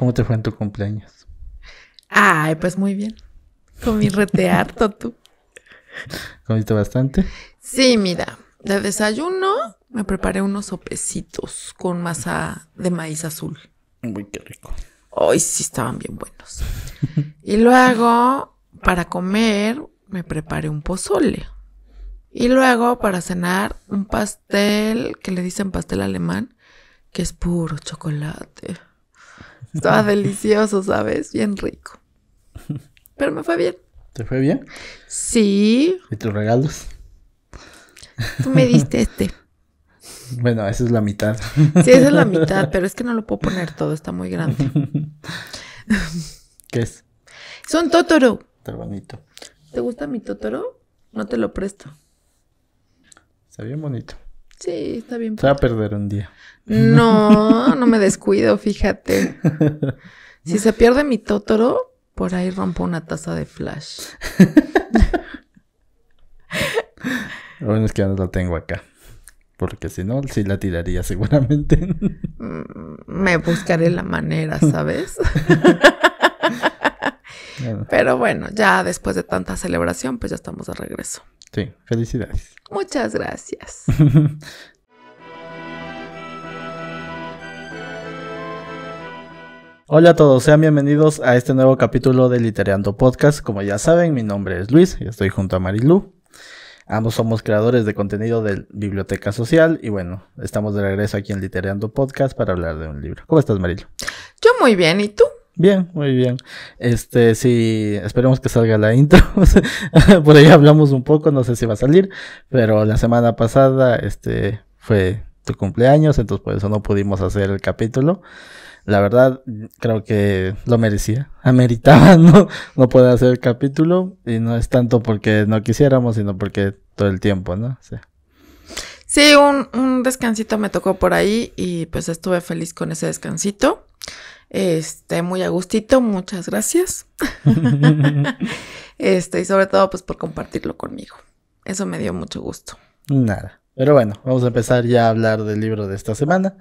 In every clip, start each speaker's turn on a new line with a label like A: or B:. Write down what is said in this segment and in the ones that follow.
A: ¿Cómo te fue en tu cumpleaños?
B: Ay, pues muy bien. Comí rete harto, tú.
A: ¿Comiste bastante?
B: Sí, mira, de desayuno me preparé unos sopecitos con masa de maíz azul.
A: Uy, qué rico.
B: Hoy sí estaban bien buenos. Y luego, para comer, me preparé un pozole. Y luego, para cenar, un pastel que le dicen pastel alemán, que es puro chocolate. Estaba delicioso, ¿sabes? Bien rico. Pero me fue bien.
A: ¿Te fue bien?
B: Sí,
A: ¿Y tus regalos?
B: tú me diste este.
A: Bueno, esa es la mitad.
B: Sí, esa es la mitad, pero es que no lo puedo poner todo, está muy grande.
A: ¿Qué es?
B: Es un Totoro.
A: Está bonito.
B: ¿Te gusta mi Totoro? No te lo presto.
A: Está bien bonito.
B: Sí, está bien.
A: Se va a perder un día.
B: No, no me descuido, fíjate. Si se pierde mi Totoro, por ahí rompo una taza de Flash.
A: Lo bueno es que ya no la tengo acá. Porque si no, sí la tiraría seguramente.
B: Me buscaré la manera, ¿sabes?
A: Bueno,
B: Pero bueno, ya después de tanta celebración, pues ya estamos de regreso.
A: sí, felicidades.
B: Muchas gracias.
A: Hola a todos, sean bienvenidos a este nuevo capítulo de Litereando Podcast. Como ya saben, mi nombre es Luis y estoy junto a Marilu. Ambos somos creadores de contenido de Biblioteca Social y bueno, estamos de regreso aquí en Litereando Podcast para hablar de un libro. ¿Cómo estás, Marilu?
B: Yo muy bien, ¿y tú?
A: Bien, muy bien. Sí, esperemos que salga la intro. Por ahí hablamos un poco, no sé si va a salir, pero la semana pasada, fue tu cumpleaños, entonces por eso no pudimos hacer el capítulo. La verdad, creo que lo merecía, ameritaba no poder hacer el capítulo, y no es tanto porque no quisiéramos, sino porque todo el tiempo, ¿no?
B: Sí, un descansito me tocó por ahí y pues estuve feliz con ese descansito. Muy a gustito, muchas gracias. Y sobre todo pues por compartirlo conmigo. Eso me dio mucho gusto.
A: Nada. Pero bueno, vamos a empezar ya a hablar del libro de esta semana.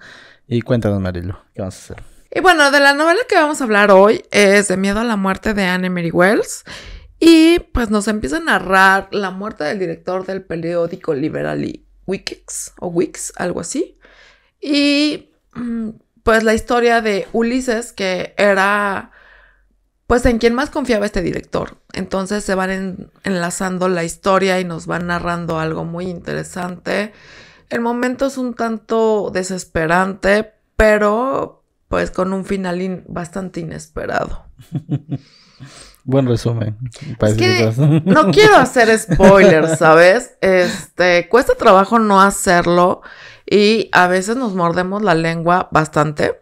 A: Y cuéntanos, Marilu, ¿qué vamos a hacer?
B: Y bueno, de la novela que vamos a hablar hoy es De miedo a la muerte de Anne Mary Wells. Y pues nos empieza a narrar la muerte del director del periódico Liberty Wicks, algo así. Y pues la historia de Ulises, que era pues en quien más confiaba este director. Entonces se van enlazando la historia y nos van narrando algo muy interesante. El momento es un tanto desesperante, pero pues con un final bastante inesperado.
A: Buen resumen.
B: Es que no quiero hacer spoilers, ¿sabes? Cuesta trabajo no hacerlo y a veces nos mordemos la lengua bastante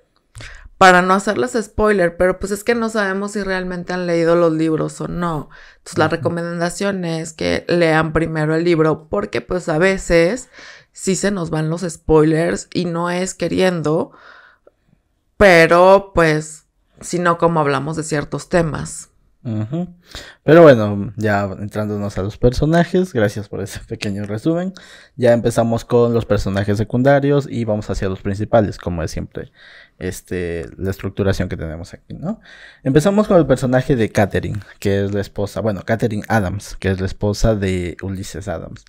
B: para no hacerles spoiler, pero pues es que no sabemos si realmente han leído los libros o no. Entonces la recomendación es que lean primero el libro porque pues a veces sí se nos van los spoilers y no es queriendo, pero pues sino como hablamos de ciertos temas.
A: Uh-huh. Pero bueno, ya entrándonos a los personajes, gracias por ese pequeño resumen. Ya empezamos con los personajes secundarios y vamos hacia los principales, como es siempre la estructuración que tenemos aquí, ¿no? Empezamos con el personaje de Catherine, que es la esposa, bueno, Catherine Adams, que es la esposa de Ulysses Adams.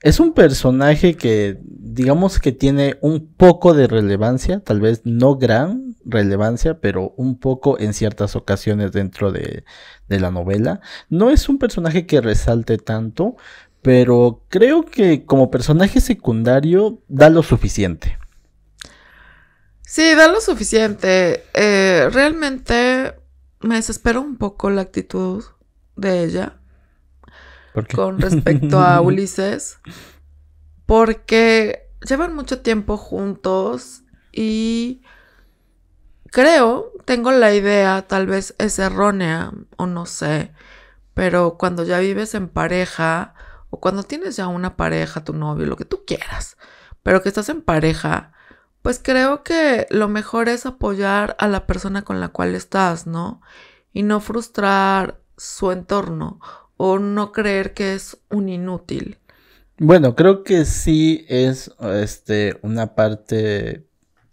A: Es un personaje que, digamos que tiene un poco de relevancia, tal vez no gran relevancia, pero un poco en ciertas ocasiones dentro de la novela. No es un personaje que resalte tanto, pero creo que como personaje secundario da lo suficiente.
B: Sí, da lo suficiente. Realmente me desesperó un poco la actitud de ella.
A: ¿Por qué?
B: Con respecto a Ulises, porque llevan mucho tiempo juntos y tengo la idea, tal vez es errónea o no sé, pero cuando ya vives en pareja o cuando tienes ya una pareja, tu novio, lo que tú quieras, pero que estás en pareja, pues creo que lo mejor es apoyar a la persona con la cual estás, ¿no? Y no frustrar su entorno o no creer que es un inútil.
A: Bueno, creo que sí es una parte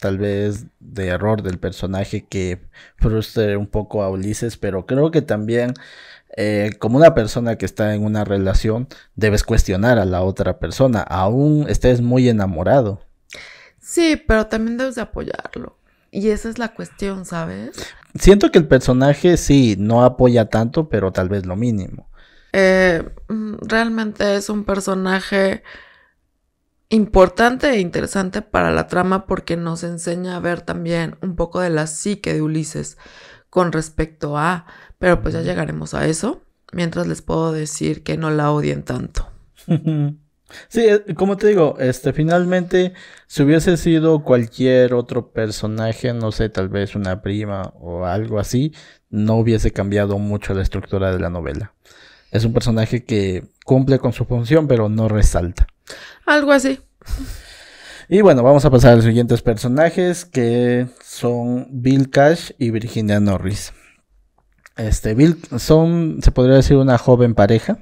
A: tal vez de error del personaje que frustre un poco a Ulises, pero creo que también como una persona que está en una relación debes cuestionar a la otra persona, aún estés muy enamorado.
B: Sí, pero también debes de apoyarlo. Y esa es la cuestión, ¿sabes?
A: Siento que el personaje sí, no apoya tanto, pero tal vez lo mínimo.
B: Realmente es un personaje importante e interesante para la trama porque nos enseña a ver también un poco de la psique de Ulises con respecto a... Pero pues ya llegaremos a eso. Mientras les puedo decir que no la odien tanto.
A: Sí, como te digo, finalmente, si hubiese sido cualquier otro personaje, no sé, tal vez una prima o algo así, no hubiese cambiado mucho la estructura de la novela. Es un personaje que cumple con su función, pero no resalta.
B: Algo así.
A: Y bueno, vamos a pasar a los siguientes personajes, que son Bill Cash y Virginia Norris. Se podría decir una joven pareja.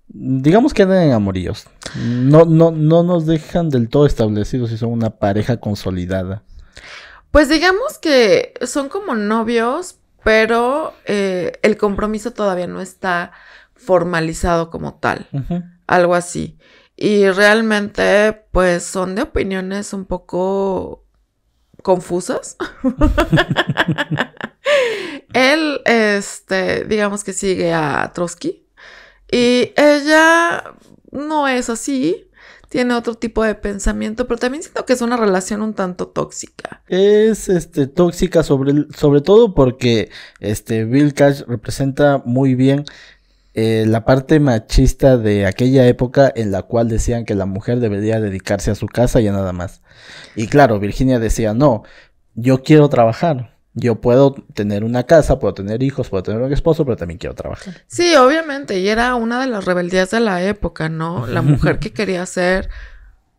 A: Digamos que andan en amoríos. No nos dejan del todo establecidos si son una pareja consolidada.
B: Pues digamos que son como novios, pero el compromiso todavía no está formalizado como tal.
A: Uh-huh.
B: Algo así. Y realmente, pues son de opiniones un poco confusas. Él, digamos que sigue a Trotsky. Y ella no es así, tiene otro tipo de pensamiento, pero también siento que es una relación un tanto tóxica.
A: Es tóxica sobre todo porque Bill Cash representa muy bien la parte machista de aquella época en la cual decían que la mujer debería dedicarse a su casa y a nada más. Y claro, Virginia decía, no, yo quiero trabajar. Yo puedo tener una casa, puedo tener hijos, puedo tener un esposo, pero también quiero trabajar.
B: Sí, obviamente, y era una de las rebeldías de la época, ¿no? La mujer que quería ser,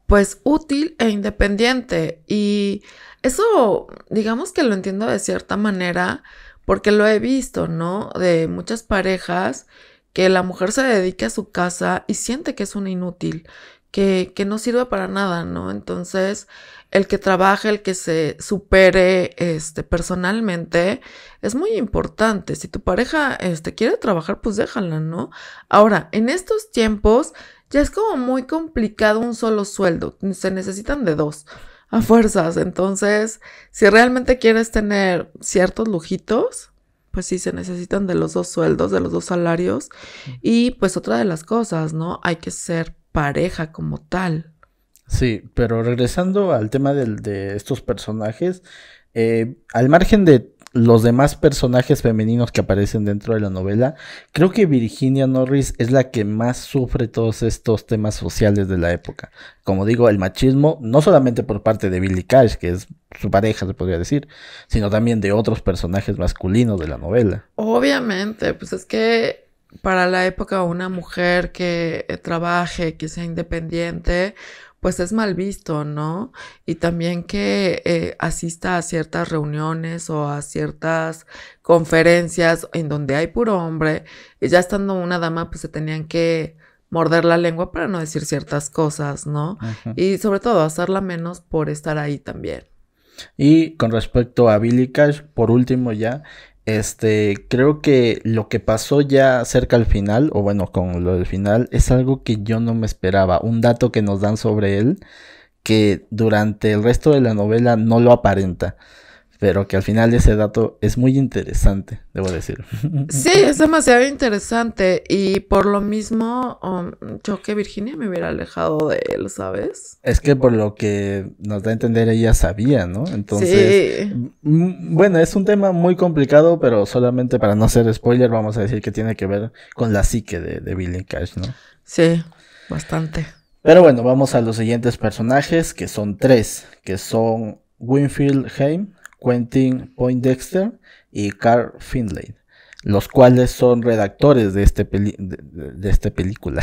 B: pues, útil e independiente. Y eso, digamos que lo entiendo de cierta manera, porque lo he visto, ¿no? De muchas parejas que la mujer se dedica a su casa y siente que es una inútil, que no sirve para nada, ¿no? Entonces, el que trabaje, el que se supere personalmente, es muy importante. Si tu pareja quiere trabajar, pues déjala, ¿no? Ahora, en estos tiempos, ya es como muy complicado un solo sueldo. Se necesitan de dos, a fuerzas. Entonces, si realmente quieres tener ciertos lujitos, pues sí, se necesitan de los dos sueldos, de los dos salarios. Y pues otra de las cosas, ¿no? Hay que ser pareja como tal.
A: Sí, pero regresando al tema de estos personajes, al margen de los demás personajes femeninos que aparecen dentro de la novela, creo que Virginia Norris es la que más sufre todos estos temas sociales de la época. Como digo, el machismo, no solamente por parte de Billy Cash, que es su pareja, se podría decir, sino también de otros personajes masculinos de la novela.
B: Obviamente, pues es que para la época una mujer que trabaje, que sea independiente, pues es mal visto, ¿no? Y también que asista a ciertas reuniones o a ciertas conferencias en donde hay puro hombre, y ya estando una dama, pues se tenían que morder la lengua para no decir ciertas cosas, ¿no?
A: Uh-huh.
B: Y sobre todo hacerla menos por estar ahí también.
A: Y con respecto a Billy Cash, por último ya, creo que lo que pasó ya cerca al final, o bueno, con lo del final, es algo que yo no me esperaba. Un dato que nos dan sobre él, que durante el resto de la novela no lo aparenta, pero que al final ese dato es muy interesante, debo decir.
B: Sí, es demasiado interesante y por lo mismo yo que Virginia me hubiera alejado de él, ¿sabes?
A: Es que por lo que nos da a entender ella sabía, ¿no? Entonces,
B: sí.
A: Bueno, es un tema muy complicado, pero solamente para no hacer spoiler vamos a decir que tiene que ver con la psique de Billy Cash, ¿no?
B: Sí, bastante.
A: Pero bueno, vamos a los siguientes personajes, que son tres, que son Winfield Haim, Quentin Poindexter y Carl Findlay, los cuales son redactores de esta película.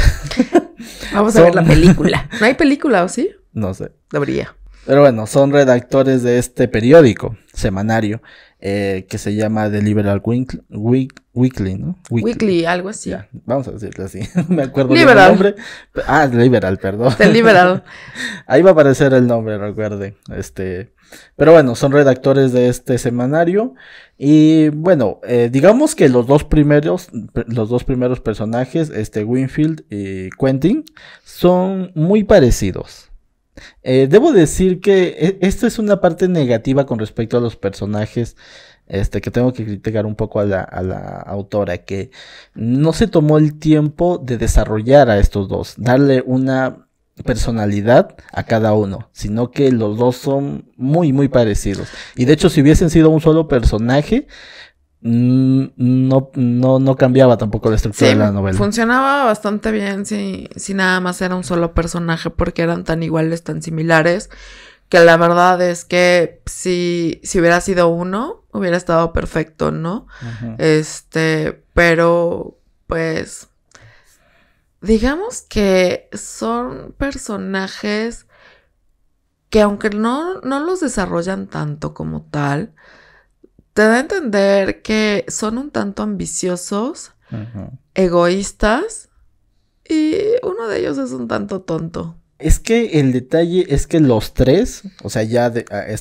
B: Vamos a ver la película. ¿No hay película o sí?
A: No sé.
B: Debería.
A: Pero bueno, son redactores de este periódico semanario. que se llama The Liberal Weekly, ¿no?
B: Weekly, algo así.
A: Ya, vamos a decirlo así. Me acuerdo bien
B: Liberal.
A: el nombre. Liberal, perdón.
B: The Liberal.
A: Ahí va a aparecer el nombre, recuerden. Pero bueno, son redactores de este semanario. Y bueno, digamos que los dos primeros personajes, Winfield y Quentin, son muy parecidos. Debo decir que esta es una parte negativa con respecto a los personajes, que tengo que criticar un poco a la autora, que no se tomó el tiempo de desarrollar a estos dos, darle una personalidad a cada uno, sino que los dos son muy muy parecidos. Y de hecho, si hubiesen sido un solo personaje, no cambiaba tampoco la estructura de la novela.
B: Funcionaba bastante bien si nada más era un solo personaje, porque eran tan iguales, tan similares, que la verdad es que si hubiera sido uno, hubiera estado perfecto, ¿no? Uh-huh. Pero pues digamos que son personajes que, aunque no los desarrollan tanto como tal, te da a entender que son un tanto ambiciosos, uh-huh, egoístas, y uno de ellos es un tanto tonto.
A: Es que el detalle es que los tres, o sea, ya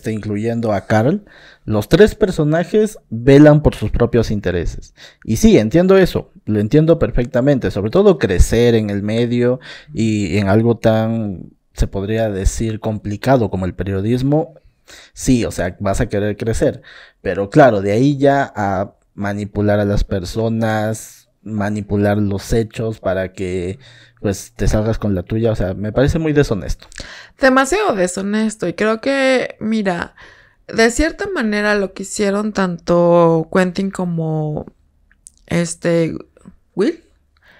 A: incluyendo a Carl, los tres personajes velan por sus propios intereses. Y sí, entiendo eso, lo entiendo perfectamente, sobre todo crecer en el medio y en algo tan, se podría decir, complicado como el periodismo. Sí, o sea, vas a querer crecer, pero claro, de ahí ya a manipular a las personas, manipular los hechos para que pues te salgas con la tuya, o sea, me parece muy deshonesto.
B: Demasiado deshonesto, y creo que, mira, de cierta manera lo que hicieron tanto Quentin como Will,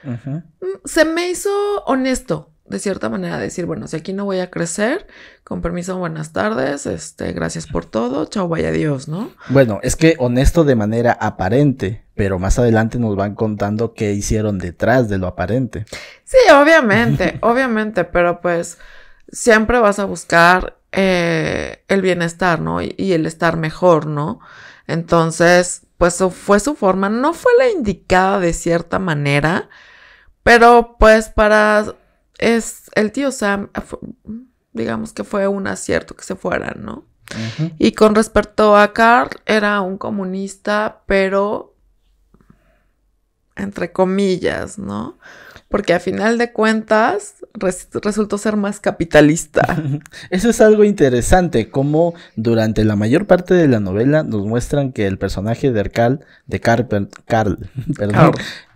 B: uh-huh, se me hizo honesto. De cierta manera decir, bueno, si aquí no voy a crecer, con permiso, buenas tardes, gracias por todo, chao, vaya Dios, ¿no?
A: Bueno, es que honesto de manera aparente, pero más adelante nos van contando qué hicieron detrás de lo aparente.
B: Sí, obviamente, pero pues siempre vas a buscar el bienestar, ¿no? Y el estar mejor, ¿no? Entonces, pues fue su forma, no fue la indicada de cierta manera, pero pues el tío Sam, digamos que fue un acierto que se fueran, ¿no? Uh-huh. Y con respecto a Carl, era un comunista, pero entre comillas, ¿no? Porque a final de cuentas resultó ser más capitalista.
A: Eso es algo interesante, como durante la mayor parte de la novela nos muestran que el personaje de Carl,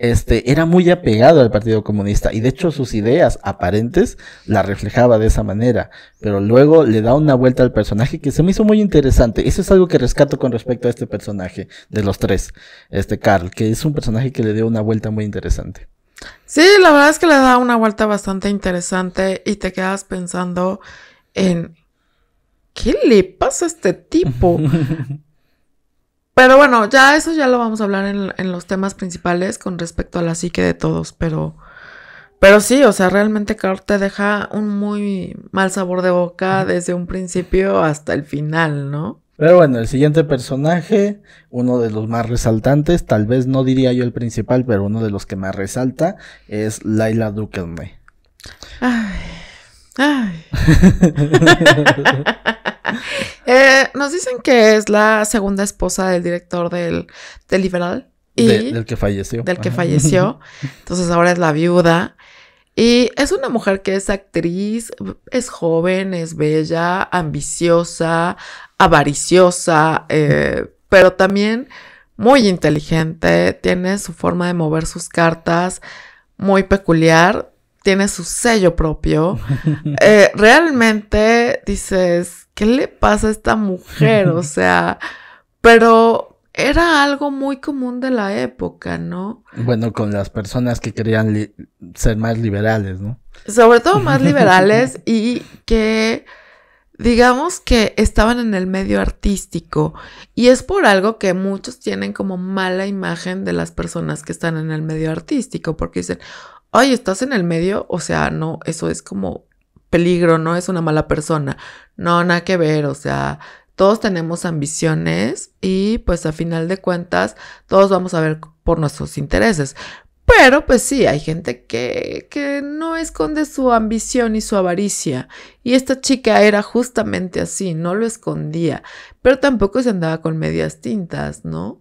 A: era muy apegado al Partido Comunista, y de hecho sus ideas aparentes la reflejaba de esa manera, pero luego le da una vuelta al personaje que se me hizo muy interesante. Eso es algo que rescato con respecto a este personaje de los tres, Carl, que es un personaje que le dio una vuelta muy interesante.
B: Sí, la verdad es que le da una vuelta bastante interesante y te quedas pensando en ¿qué le pasa a este tipo? Pero bueno, eso ya lo vamos a hablar en los temas principales con respecto a la psique de todos, pero sí, o sea, realmente Carl te deja un muy mal sabor de boca desde un principio hasta el final, ¿no?
A: Pero bueno, el siguiente personaje, uno de los más resaltantes, tal vez no diría yo el principal, pero uno de los que más resalta, es Laila Duquesne.
B: Nos dicen que es la segunda esposa del director del Liberal.
A: Del que falleció.
B: Del que falleció. Entonces ahora es la viuda. Y es una mujer que es actriz, es joven, es bella, ambiciosa, avariciosa, pero también muy inteligente, tiene su forma de mover sus cartas muy peculiar, tiene su sello propio. Realmente dices, ¿qué le pasa a esta mujer? O sea, pero era algo muy común de la época, ¿no?
A: Bueno, con las personas que querían ser más liberales, ¿no?
B: Sobre todo más liberales y que, digamos que estaban en el medio artístico. Y es por algo que muchos tienen como mala imagen de las personas que están en el medio artístico, porque dicen, oye, estás en el medio, o sea, no, eso es como peligro, no es una mala persona. No, nada que ver, o sea, todos tenemos ambiciones y pues a final de cuentas todos vamos a ver por nuestros intereses. Pero pues sí, hay gente que no esconde su ambición y su avaricia. Y esta chica era justamente así, no lo escondía, pero tampoco se andaba con medias tintas, ¿no?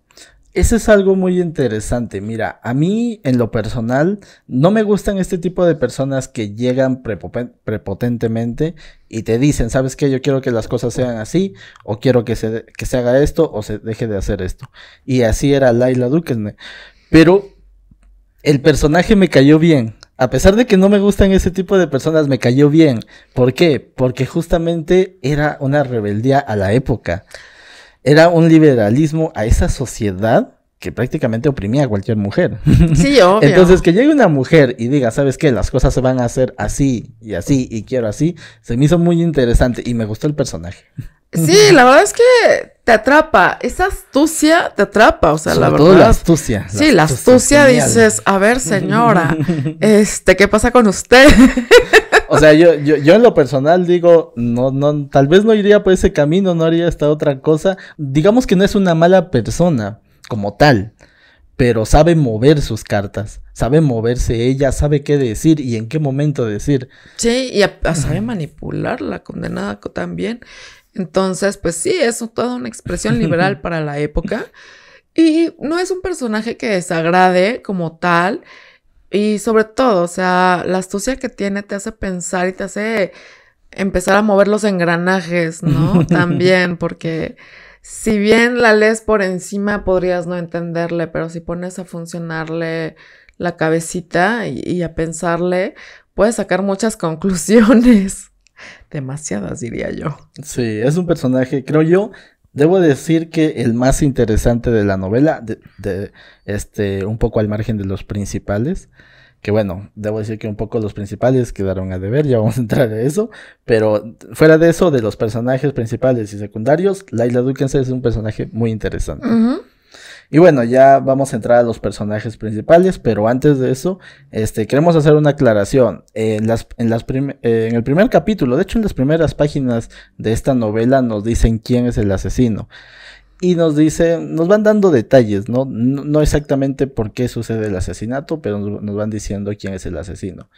A: Eso es algo muy interesante. Mira, a mí en lo personal no me gustan este tipo de personas que llegan prepotentemente y te dicen, ¿sabes qué? Yo quiero que las cosas sean así, o quiero que se haga esto, o se deje de hacer esto. Y así era Layla Duquesne. Pero el personaje me cayó bien. A pesar de que no me gustan ese tipo de personas, me cayó bien. ¿Por qué? Porque justamente era una rebeldía a la época. Era un liberalismo a esa sociedad que prácticamente oprimía a cualquier mujer.
B: Sí, obvio.
A: Entonces, que llegue una mujer y diga, ¿sabes qué? Las cosas se van a hacer así, y quiero así, se me hizo muy interesante y me gustó el personaje.
B: Sí, la verdad es que te atrapa. Esa astucia te atrapa, o sea,
A: Sobre
B: la
A: todo
B: verdad.
A: la astucia.
B: Sí, la astucia
A: genial.
B: dices, a ver, señora, ¿qué pasa con usted?
A: O sea, yo en lo personal digo, no, tal vez no iría por ese camino, no haría esta otra cosa. Digamos que no es una mala persona como tal, pero sabe mover sus cartas, sabe moverse ella, sabe qué decir y en qué momento decir.
B: Sí, y sabe manipular la condenada también. Entonces, pues sí, es toda una expresión liberal para la época. Y no es un personaje que desagrade como tal. Y sobre todo, o sea, la astucia que tiene te hace pensar y te hace empezar a mover los engranajes, ¿no? También, porque si bien la lees por encima podrías no entenderle, pero si pones a funcionarle la cabecita y a pensarle, puedes sacar muchas conclusiones. Demasiadas, diría yo.
A: Sí, es un personaje, creo yo, debo decir que el más interesante de la novela, un poco al margen de los principales, que bueno, debo decir que un poco los principales quedaron a deber, ya vamos a entrar a eso, pero fuera de eso, de los personajes principales y secundarios, Layla Duquesne es un personaje muy interesante.
B: Uh-huh.
A: Y bueno, ya vamos a entrar a los personajes principales, pero antes de eso, queremos hacer una aclaración. En el primer capítulo, de hecho en las primeras páginas de esta novela nos dicen quién es el asesino. Y nos van dando detalles, ¿no? No exactamente por qué sucede el asesinato, pero nos van diciendo quién es el asesino.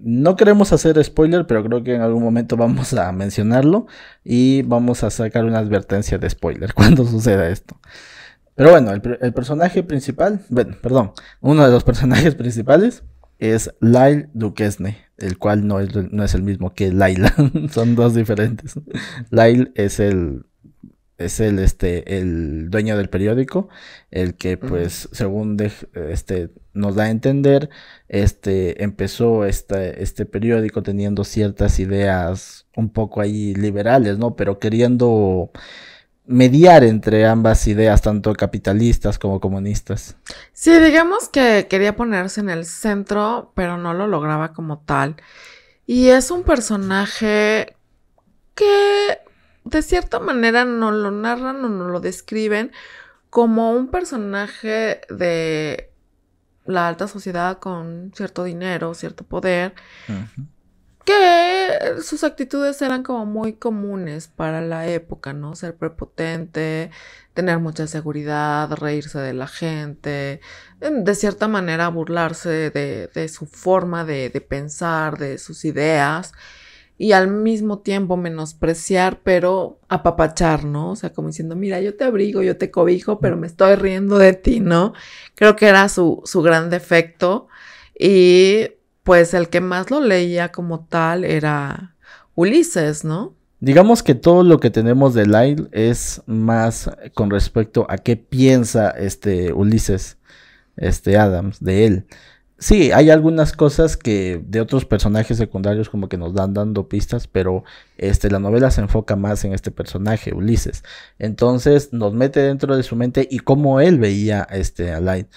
A: No queremos hacer spoiler, pero creo que en algún momento vamos a mencionarlo y vamos a sacar una advertencia de spoiler cuando suceda esto. Pero bueno, el personaje principal, uno de los personajes principales es Layla Duquesne, el cual no es el mismo que Layla, son dos diferentes. Layla es el dueño del periódico, el que pues según nos da a entender, empezó este periódico teniendo ciertas ideas un poco ahí liberales, ¿no? Pero queriendo mediar entre ambas ideas, tanto capitalistas como comunistas.
B: Sí, digamos que quería ponerse en el centro, pero no lo lograba como tal. Y es un personaje que de cierta manera nos lo narran o nos lo describen como un personaje de la alta sociedad con cierto dinero, cierto poder, uh-huh, que sus actitudes eran como muy comunes para la época, ¿no? Ser prepotente, tener mucha seguridad, reírse de la gente, de cierta manera burlarse de su forma de pensar, de sus ideas, y al mismo tiempo menospreciar, pero apapachar, ¿no? O sea, como diciendo, mira, yo te abrigo, yo te cobijo, pero me estoy riendo de ti, ¿no? Creo que era su gran defecto. Y pues el que más lo leía como tal era Ulises, ¿no?
A: Digamos que todo lo que tenemos de Layla es más con respecto a qué piensa Ulises, Adams, de él. Sí, hay algunas cosas que de otros personajes secundarios como que nos dando pistas, pero la novela se enfoca más en este personaje, Ulises. Entonces nos mete dentro de su mente y cómo él veía a Layla.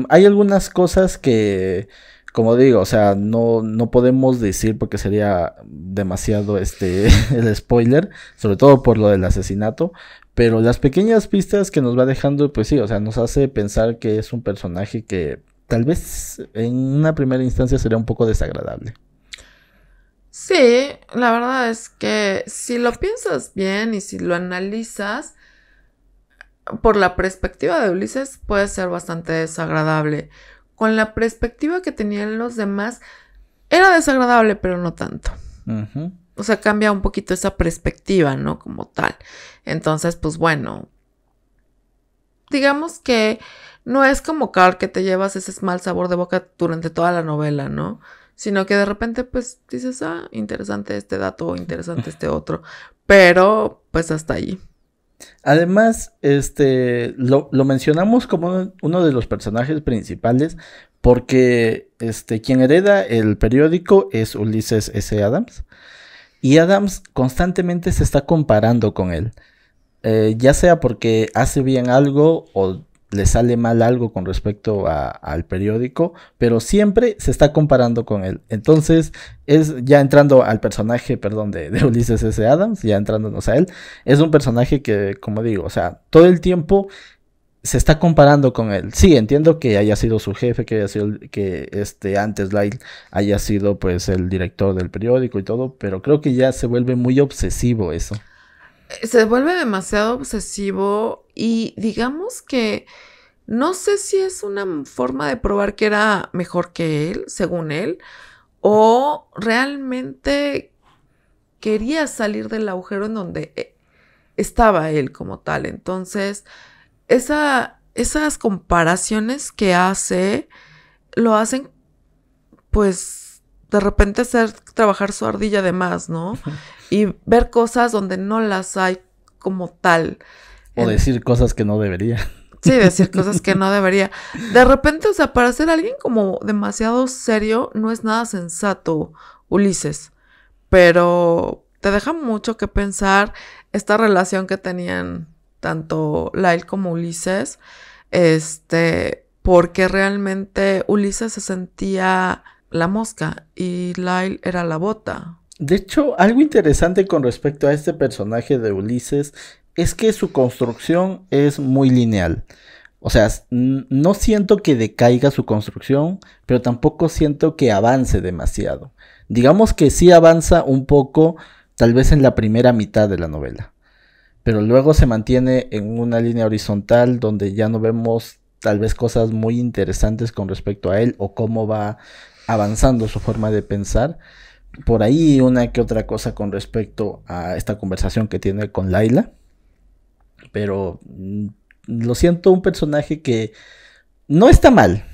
A: Hay algunas cosas que, como digo, o sea, no podemos decir porque sería demasiado el spoiler, sobre todo por lo del asesinato. Pero las pequeñas pistas que nos va dejando, pues sí, o sea, nos hace pensar que es un personaje que tal vez en una primera instancia sería un poco desagradable.
B: Sí, la verdad es que si lo piensas bien y si lo analizas, por la perspectiva de Ulises puede ser bastante desagradable. Con la perspectiva que tenían los demás, era desagradable, pero no tanto.
A: Ujú.
B: O sea, cambia un poquito esa perspectiva, ¿no? Como tal. Entonces, pues bueno, digamos que no es como Carl que te llevas ese mal sabor de boca durante toda la novela, ¿no? Sino que de repente, pues dices, ah, interesante este dato, interesante este otro. Pero, pues hasta ahí.
A: Además, lo mencionamos como uno de los personajes principales porque quien hereda el periódico es Ulises S. Adams y Adams constantemente se está comparando con él. Ya sea porque hace bien algo o le sale mal algo con respecto al periódico, pero siempre se está comparando con él. Entonces, es ya entrando al personaje, perdón, de Ulises S. Adams, ya entrándonos a él, es un personaje que, como digo, o sea, todo el tiempo se está comparando con él. Sí, entiendo que haya sido su jefe, que haya sido que antes Lyle haya sido pues el director del periódico y todo, pero creo que ya se vuelve muy obsesivo eso.
B: Se vuelve demasiado obsesivo y digamos que no sé si es una forma de probar que era mejor que él, según él, o realmente quería salir del agujero en donde estaba él como tal. Entonces, esas comparaciones que hace, lo hacen, pues, de repente hacer trabajar su ardilla de más, ¿no? Y ver cosas donde no las hay como tal.
A: O decir cosas que no debería.
B: Sí, decir cosas que no debería. De repente, o sea, para ser alguien como demasiado serio, no es nada sensato, Ulises. Pero te deja mucho que pensar esta relación que tenían tanto Lyle como Ulises. Porque realmente Ulises se sentía la mosca y Lyle era la bota.
A: De hecho, algo interesante con respecto a este personaje de Ulises es que su construcción es muy lineal. O sea, no siento que decaiga su construcción, pero tampoco siento que avance demasiado. Digamos que sí avanza un poco, tal vez en la primera mitad de la novela, pero luego se mantiene en una línea horizontal donde ya no vemos tal vez cosas muy interesantes con respecto a él o cómo va avanzando su forma de pensar. Por ahí una que otra cosa con respecto a esta conversación que tiene con Laila, pero lo siento, un personaje que no está mal,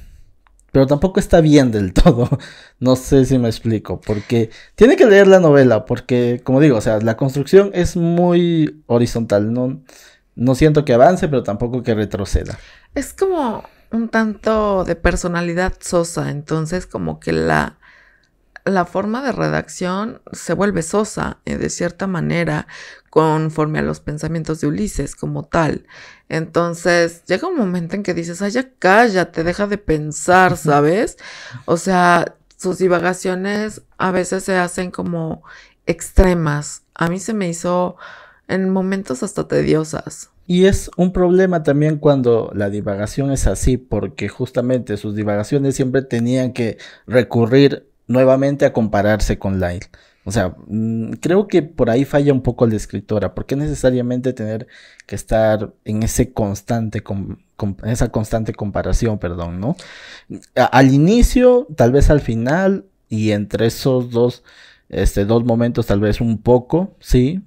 A: pero tampoco está bien del todo. No sé si me explico, porque tiene que leer la novela, porque como digo, o sea, la construcción es muy horizontal, no siento que avance, pero tampoco que retroceda.
B: Es como un tanto de personalidad sosa, entonces como que la forma de redacción se vuelve sosa, de cierta manera, conforme a los pensamientos de Ulises como tal. Entonces, llega un momento en que dices, ay, ya cállate, deja de pensar, ¿sabes? O sea, sus divagaciones a veces se hacen como extremas. A mí se me hizo en momentos hasta tediosas.
A: Y es un problema también cuando la divagación es así, porque justamente sus divagaciones siempre tenían que recurrir nuevamente a compararse con Lyle. O sea, creo que por ahí falla un poco la escritora, porque necesariamente tener que estar en ese constante, esa constante comparación, perdón, ¿no? Al inicio, tal vez al final, y entre esos dos momentos, tal vez un poco, sí,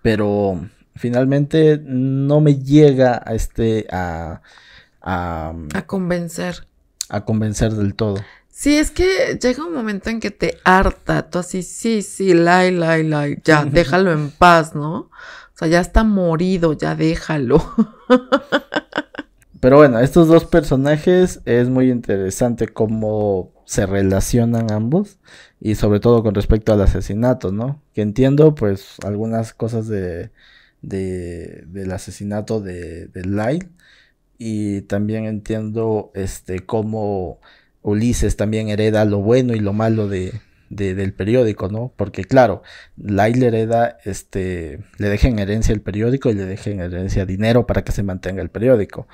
A: pero finalmente no me llega a,
B: A convencer.
A: a convencer del todo.
B: Sí, es que llega un momento en que te harta, tú así, sí, sí, Lai, ya, déjalo en paz, ¿no? O sea, ya está morido, ya déjalo.
A: Pero bueno, estos dos personajes es muy interesante cómo se relacionan ambos y sobre todo con respecto al asesinato, ¿no? Que entiendo pues algunas cosas del asesinato de Lyle y también entiendo cómo Ulises también hereda lo bueno y lo malo del periódico, ¿no? Porque claro, Lyle hereda, le deja en herencia el periódico y le deja en herencia dinero para que se mantenga el periódico.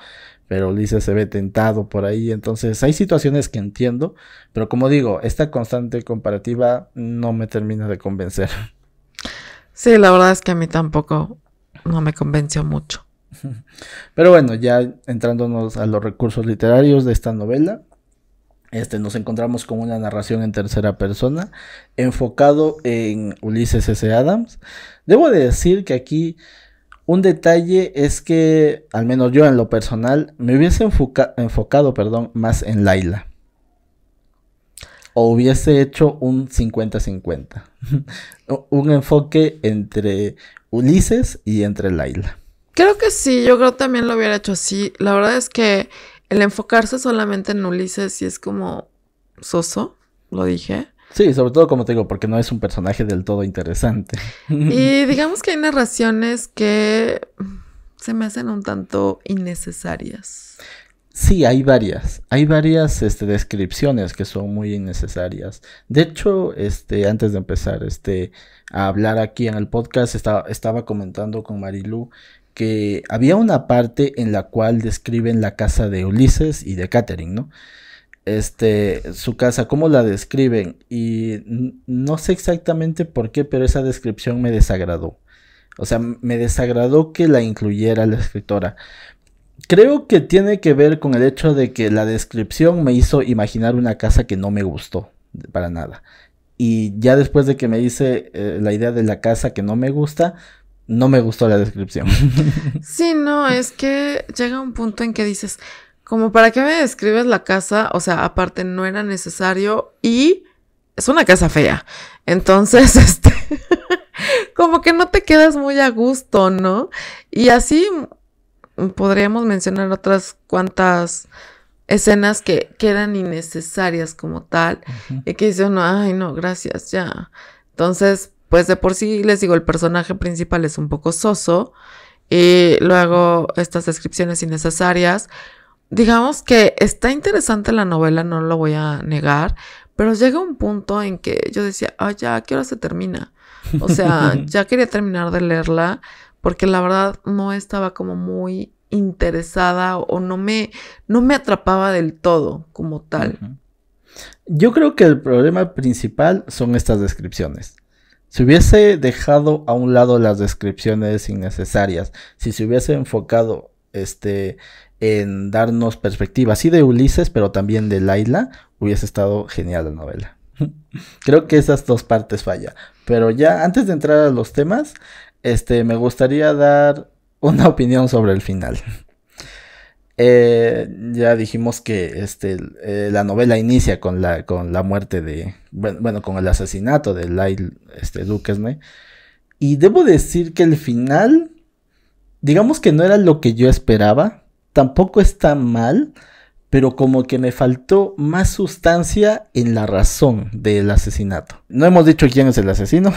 A: Pero Ulises se ve tentado por ahí, entonces hay situaciones que entiendo, pero como digo, esta constante comparativa no me termina de convencer.
B: Sí, la verdad es que a mí tampoco no me convenció mucho.
A: Pero bueno, ya entrándonos a los recursos literarios de esta novela, nos encontramos con una narración en tercera persona, enfocado en Ulises S. Adams. Debo de decir que aquí un detalle es que, al menos yo en lo personal, me hubiese enfocado, más en Layla. O hubiese hecho un 50-50. Un enfoque entre Ulises y entre Layla.
B: Creo que sí, yo creo también lo hubiera hecho así. La verdad es que el enfocarse solamente en Ulises sí es como soso, lo dije.
A: Sí, sobre todo como te digo, porque no es un personaje del todo interesante.
B: Y digamos que hay narraciones que se me hacen un tanto innecesarias.
A: Sí, hay varias descripciones que son muy innecesarias. De hecho, antes de empezar, a hablar aquí en el podcast, estaba comentando con Marilu que había una parte en la cual describen la casa de Ulises y de Catherine, ¿no? Su casa, cómo la describen, y no sé exactamente por qué, pero esa descripción me desagradó. O sea, me desagradó que la incluyera la escritora. Creo que tiene que ver con el hecho de que la descripción me hizo imaginar una casa que no me gustó para nada. Y ya después de que me hice la idea de la casa que no me gusta, no me gustó la descripción.
B: Sí, no, es que llega un punto en que dices, como para qué me describes la casa, o sea, aparte no era necesario y es una casa fea. Entonces, como que no te quedas muy a gusto, ¿no? Y así podríamos mencionar otras cuantas escenas que quedan innecesarias como tal. Uh-huh. Y que dice uno, ay, no, gracias, ya. Entonces, pues de por sí, les digo, el personaje principal es un poco soso. Y luego estas descripciones innecesarias. Digamos que está interesante la novela, no lo voy a negar. Pero llega un punto en que yo decía, ya, ¿a qué hora se termina? O sea, ya quería terminar de leerla. Porque la verdad no estaba como muy interesada o no me atrapaba del todo como tal.
A: Uh-huh. Yo creo que el problema principal son estas descripciones. Si hubiese dejado a un lado las descripciones innecesarias, si se hubiese enfocado en darnos perspectiva, sí de Ulises, pero también de Layla, hubiese estado genial la novela. Creo que esas dos partes fallan. Pero ya antes de entrar a los temas, me gustaría dar una opinión sobre el final. Ya dijimos que la novela inicia con la muerte de, bueno, con el asesinato de Lyle Duquesne. Y debo decir que el final, digamos que no era lo que yo esperaba. Tampoco está mal, pero como que me faltó más sustancia en la razón del asesinato. No hemos dicho quién es el asesino.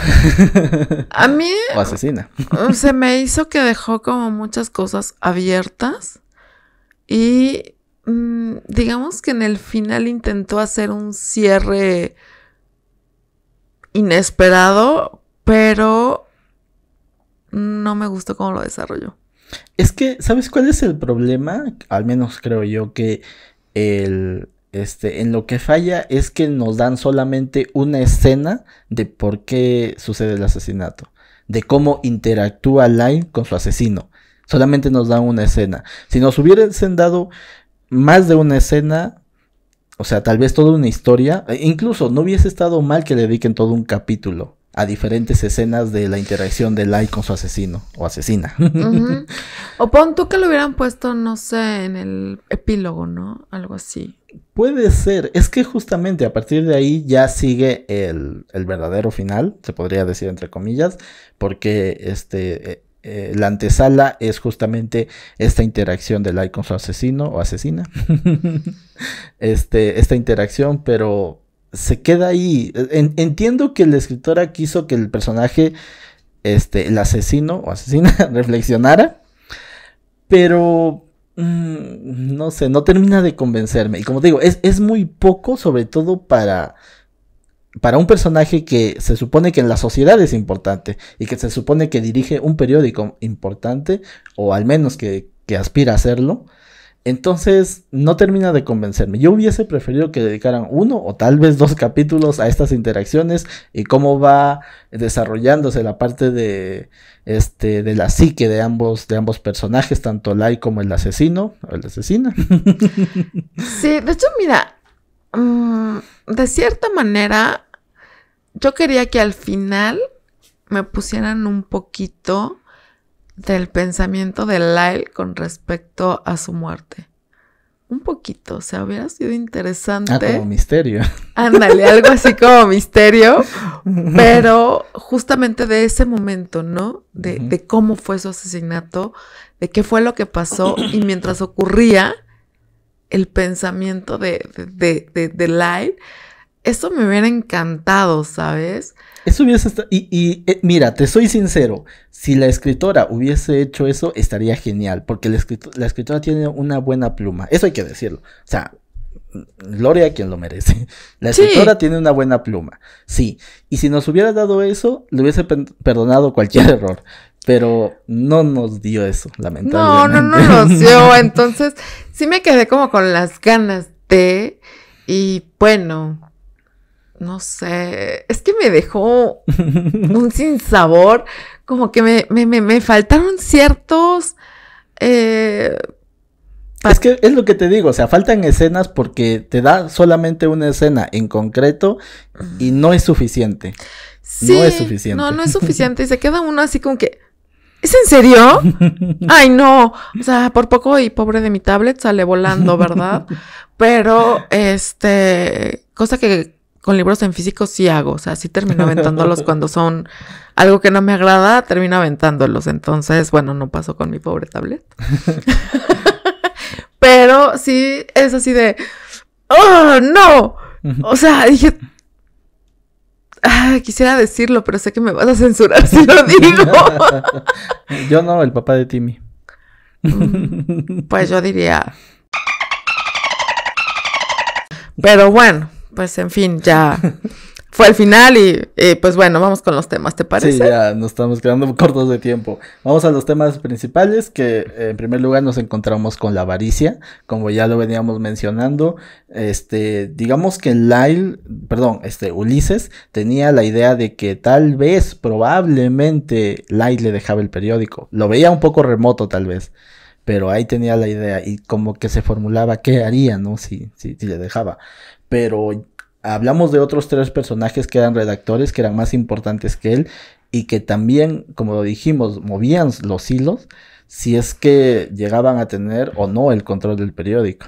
B: A mí
A: o asesina.
B: Se me hizo que dejó como muchas cosas abiertas. Y digamos que en el final intentó hacer un cierre inesperado, pero no me gustó cómo lo desarrolló.
A: Es que, ¿sabes cuál es el problema? Al menos creo yo que en lo que falla es que nos dan solamente una escena de por qué sucede el asesinato, de cómo interactúa Lyle con su asesino. Solamente nos dan una escena. Si nos hubiesen dado más de una escena, o sea, tal vez toda una historia, incluso no hubiese estado mal que le dediquen todo un capítulo a diferentes escenas de la interacción de Lyle con su asesino o asesina.
B: Uh-huh. O pon tú que lo hubieran puesto, no sé, en el epílogo, ¿no? Algo así.
A: Puede ser. Es que justamente a partir de ahí ya sigue el verdadero final, se podría decir entre comillas, porque la antesala es justamente esta interacción de Lyle con su asesino o asesina. Esta interacción, pero se queda ahí. Entiendo que la escritora quiso que el personaje, el asesino o asesina, reflexionara, pero no sé, no termina de convencerme. Y como te digo, es muy poco, sobre todo para para un personaje que se supone que en la sociedad es importante y que se supone que dirige un periódico importante, o al menos que aspira a hacerlo, entonces no termina de convencerme. Yo hubiese preferido que dedicaran 1 o tal vez 2 capítulos a estas interacciones y cómo va desarrollándose la parte de la psique de ambos personajes, tanto Lai como el asesino o la asesina.
B: Sí, de hecho, mira, de cierta manera, yo quería que al final me pusieran un poquito del pensamiento de Lyle con respecto a su muerte. Un poquito, o sea, hubiera sido interesante.
A: Ah, como misterio.
B: Ándale, algo así como misterio, pero justamente de ese momento, ¿no? De cómo fue su asesinato, de qué fue lo que pasó, y mientras ocurría el pensamiento de Lyle, eso me hubiera encantado, ¿sabes?
A: Eso hubiese estado... mira, te soy sincero, si la escritora hubiese hecho eso, estaría genial, porque la escritora tiene una buena pluma, eso hay que decirlo, o sea, gloria a quien lo merece. La escritora tiene una buena pluma, sí, y si nos hubiera dado eso, le hubiese perdonado cualquier error, pero no nos dio eso, lamentablemente.
B: No nos dio, entonces sí me quedé como con las ganas de, y bueno... No sé, es que me dejó un sinsabor, como que me faltaron ciertos...
A: Es que es lo que te digo, o sea, faltan escenas porque te da solamente una escena en concreto y no es suficiente.
B: Sí, no es suficiente y se queda uno así como que... ¿Es en serio? Ay, no, o sea, por poco y pobre de mi tablet sale volando, ¿verdad? Pero, cosa que... Con libros en físico sí hago, o sea, sí termino aventándolos cuando son algo que no me agrada, termino aventándolos. Entonces, bueno, no pasó con mi pobre tablet. Pero sí es así de, ¡oh, no! O sea, dije, quisiera decirlo, pero sé que me vas a censurar si lo digo.
A: Yo no, el papá de Timmy.
B: Pues yo diría... Pero bueno... Pues en fin, ya fue el final y pues bueno, vamos con los temas, ¿te parece?
A: Sí, ya nos estamos quedando cortos de tiempo. Vamos a los temas principales, que en primer lugar nos encontramos con la avaricia, como ya lo veníamos mencionando. Digamos que Ulises tenía la idea de que tal vez, probablemente, Lyle le dejaba el periódico. Lo veía un poco remoto tal vez, pero ahí tenía la idea y como que se formulaba qué haría, ¿no? Si le dejaba. Pero hablamos de otros 3 personajes que eran redactores, que eran más importantes que él y que también, como lo dijimos, movían los hilos si es que llegaban a tener o no el control del periódico.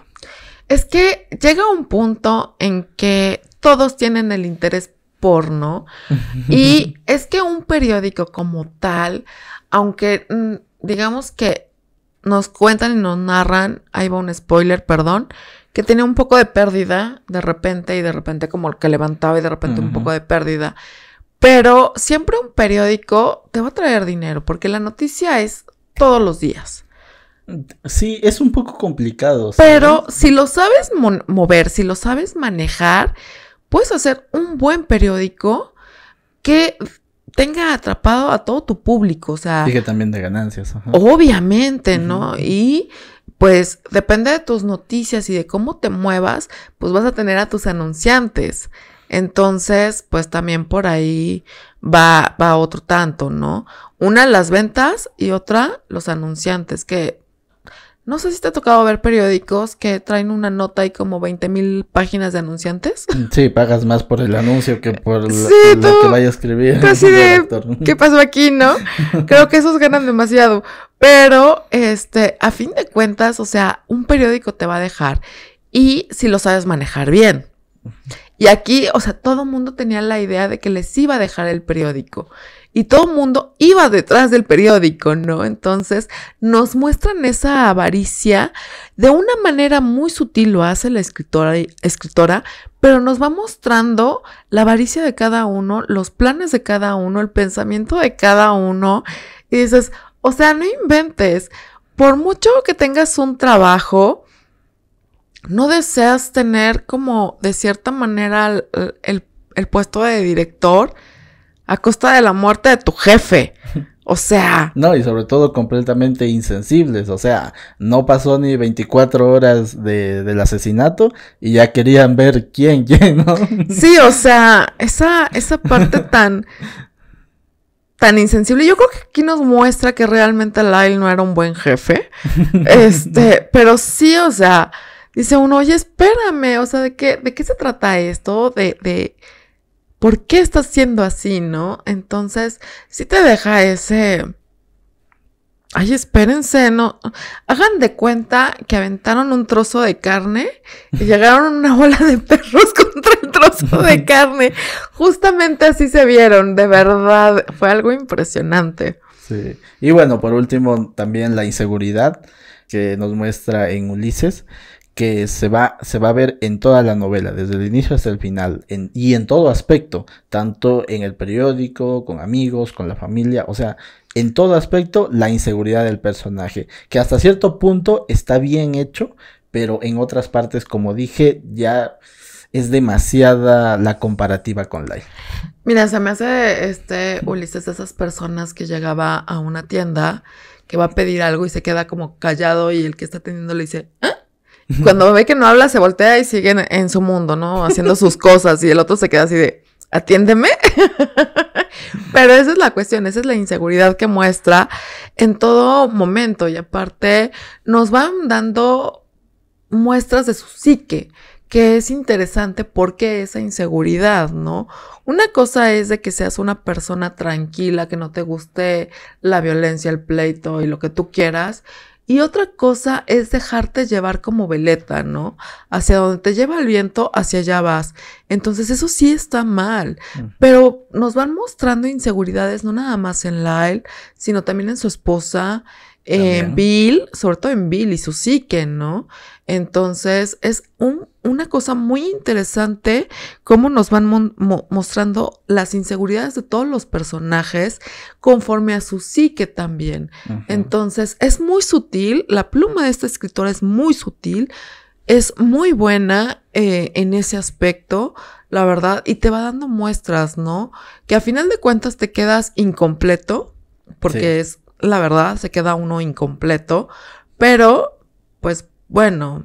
B: Es que llega un punto en que todos tienen el interés porno y es que un periódico como tal, aunque digamos que nos cuentan y nos narran, ahí va un spoiler, perdón, que tenía un poco de pérdida de repente y de repente como que levantaba y de repente un poco de pérdida. Pero siempre un periódico te va a traer dinero porque la noticia es todos los días.
A: Sí, es un poco complicado, ¿sabes?
B: Pero si lo sabes mover, si lo sabes manejar, puedes hacer un buen periódico que tenga atrapado a todo tu público, o sea...
A: Y que también de ganancias. Ajá.
B: Obviamente, ¿no? Y... pues depende de tus noticias y de cómo te muevas, pues vas a tener a tus anunciantes. Entonces, pues también por ahí va otro tanto, ¿no? Una, las ventas y otra, los anunciantes, que no sé si te ha tocado ver periódicos que traen una nota y como 20,000 páginas de anunciantes.
A: Sí, pagas más por el anuncio que por lo que vaya a escribir.
B: Casi de, ¿qué pasó aquí, no? Creo que esos ganan demasiado. Pero, a fin de cuentas, o sea, un periódico te va a dejar. Y si lo sabes manejar bien. Y aquí, o sea, todo el mundo tenía la idea de que les iba a dejar el periódico. Y todo el mundo iba detrás del periódico, ¿no? Entonces, nos muestran esa avaricia de una manera muy sutil, lo hace la escritora, pero nos va mostrando la avaricia de cada uno, los planes de cada uno, el pensamiento de cada uno. Y dices, o sea, no inventes. Por mucho que tengas un trabajo, no deseas tener como de cierta manera el el puesto de director a costa de la muerte de tu jefe. O sea...
A: No, y sobre todo completamente insensibles. O sea, no pasó ni 24 horas del asesinato y ya querían ver quién, ¿no?
B: Sí, o sea, esa parte tan insensible. Yo creo que aquí nos muestra que realmente Lyle no era un buen jefe. Pero sí, o sea, dice uno, oye, espérame, o sea, ¿de qué se trata esto? De ¿por qué estás siendo así, no? Entonces, sí te deja ese... Ay, espérense, no. Hagan de cuenta que aventaron un trozo de carne y llegaron una bola de perros contra el trozo de carne. Justamente así se vieron, de verdad. Fue algo impresionante.
A: Sí. Y bueno, por último, también la inseguridad que nos muestra en Ulises, que se va a ver en toda la novela, desde el inicio hasta el final, y en todo aspecto, tanto en el periódico, con amigos, con la familia, o sea, en todo aspecto, la inseguridad del personaje, que hasta cierto punto está bien hecho, pero en otras partes, como dije, ya es demasiada la comparativa con Lyle.
B: Mira, se me hace Ulises de esas personas que llegaba a una tienda, que va a pedir algo y se queda como callado y el que está atendiendo le dice, ¿ah? Cuando ve que no habla, se voltea y sigue en su mundo, ¿no? Haciendo sus cosas y el otro se queda así de, atiéndeme. Pero esa es la cuestión, esa es la inseguridad que muestra en todo momento y aparte nos van dando muestras de su psique, que es interesante porque esa inseguridad, ¿no? Una cosa es de que seas una persona tranquila, que no te guste la violencia, el pleito y lo que tú quieras. Y otra cosa es dejarte llevar como veleta, ¿no? Hacia donde te lleva el viento, hacia allá vas. Entonces eso sí está mal. Pero nos van mostrando inseguridades no nada más en Lyle, sino también en su esposa, en Bill, sobre todo en Bill y su psique, ¿no? Entonces es una cosa muy interesante cómo nos van mostrando las inseguridades de todos los personajes conforme a su psique también. Entonces es muy sutil, la pluma de este escritor es muy sutil, es muy buena en ese aspecto, la verdad, y te va dando muestras, ¿no? Que a final de cuentas te quedas incompleto, porque es la verdad, se queda uno incompleto, pero pues bueno,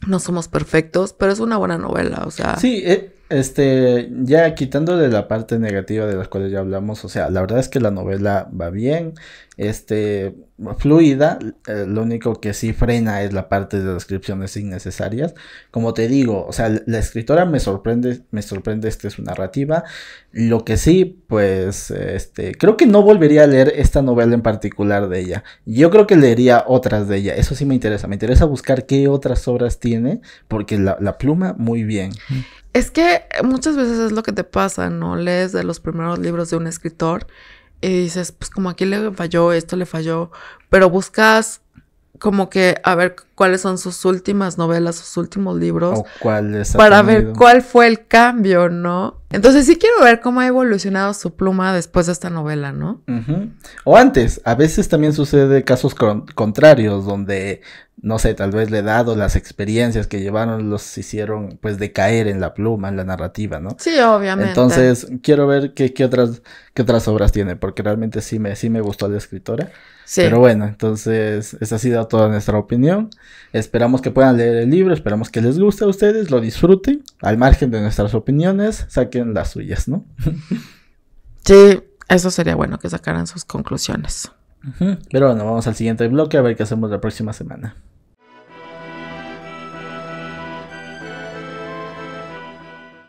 B: no somos perfectos, pero es una buena novela, o sea.
A: Sí, ya quitándole la parte negativa de las cuales ya hablamos, o sea, la verdad es que la novela va bien, fluida, lo único que sí frena es la parte de descripciones innecesarias. Como te digo, o sea, la escritora me sorprende su narrativa. Lo que sí, pues, creo que no volvería a leer esta novela en particular de ella. Yo creo que leería otras de ella, eso sí me interesa buscar qué otras obras tiene, porque la pluma muy bien.
B: Es que muchas veces es lo que te pasa, ¿no? Lees de los primeros libros de un escritor y dices, pues como aquí le falló, esto le falló, pero buscas como que a ver cuáles son sus últimas novelas, sus últimos libros,
A: o cuáles
B: para ver cuál fue el cambio, ¿no? Entonces sí quiero ver cómo ha evolucionado su pluma después de esta novela, ¿no?
A: O antes, a veces también sucede casos contrarios donde, no sé, tal vez la edad o las experiencias que llevaron los hicieron pues decaer en la pluma, en la narrativa, ¿no?
B: Sí, obviamente.
A: Entonces quiero ver qué otras obras tiene, porque realmente sí me gustó la escritora. Sí. Pero bueno, entonces esa ha sido toda nuestra opinión. Esperamos que puedan leer el libro, esperamos que les guste a ustedes, lo disfruten, al margen de nuestras opiniones, saquen las suyas, ¿no?
B: Sí, eso sería bueno, que sacaran sus conclusiones.
A: Pero bueno, vamos al siguiente bloque a ver qué hacemos la próxima semana.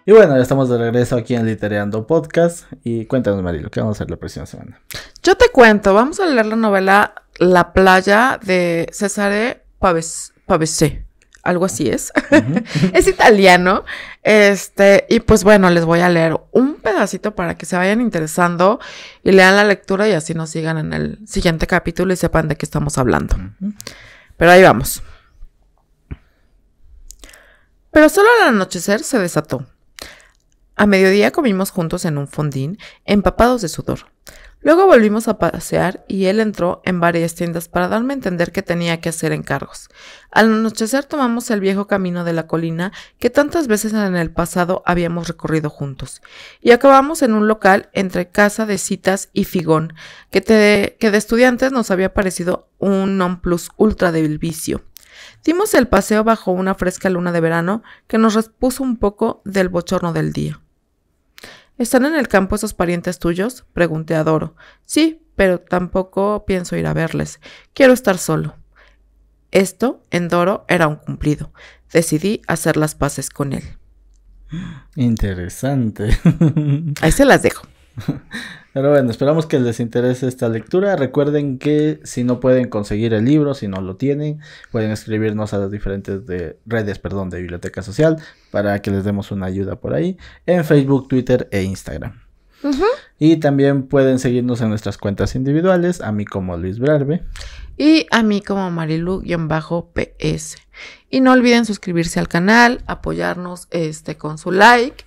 A: Y bueno, ya estamos de regreso aquí en Litereando Podcast. Y cuéntanos, Marilo, ¿qué vamos a hacer la próxima semana?
B: Yo te cuento, vamos a leer la novela La playa de Cesare Pavese. Algo así es. Es italiano. Y pues bueno, les voy a leer un pedacito para que se vayan interesando y lean la lectura y así nos sigan en el siguiente capítulo y sepan de qué estamos hablando. Pero ahí vamos. Pero solo al anochecer se desató. A mediodía comimos juntos en un fondín, empapados de sudor. Luego volvimos a pasear y él entró en varias tiendas para darme a entender que tenía que hacer encargos. Al anochecer tomamos el viejo camino de la colina que tantas veces en el pasado habíamos recorrido juntos y acabamos en un local entre casa de citas y figón que de estudiantes nos había parecido un non plus ultra del vicio. Dimos el paseo bajo una fresca luna de verano que nos repuso un poco del bochorno del día. ¿Están en el campo esos parientes tuyos?, pregunté a Doro. Sí, pero tampoco pienso ir a verles. Quiero estar solo. Esto, en Doro, era un cumplido. Decidí hacer las paces con él.
A: Interesante.
B: Ahí se las dejo.
A: Pero bueno, esperamos que les interese esta lectura. Recuerden que si no pueden conseguir el libro, si no lo tienen, pueden escribirnos a las diferentes redes de Biblioteca Social para que les demos una ayuda por ahí, en Facebook, Twitter e Instagram. Y también pueden seguirnos en nuestras cuentas individuales, a mí como Luis Brarbe.
B: Y a mí como Marilu-PS. Y no olviden suscribirse al canal, apoyarnos con su like.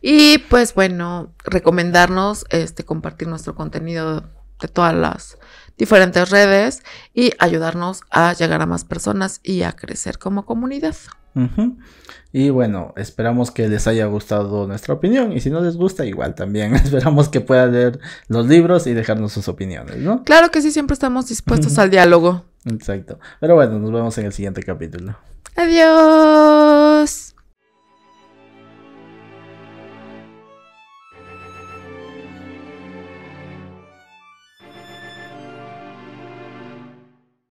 B: Y pues bueno, recomendarnos, compartir nuestro contenido de todas las diferentes redes y ayudarnos a llegar a más personas y a crecer como comunidad.
A: Y bueno, esperamos que les haya gustado nuestra opinión y si no les gusta, igual también esperamos que puedan leer los libros y dejarnos sus opiniones, ¿no?
B: Claro que sí, siempre estamos dispuestos al diálogo.
A: Exacto. Pero bueno, nos vemos en el siguiente capítulo.
B: Adiós.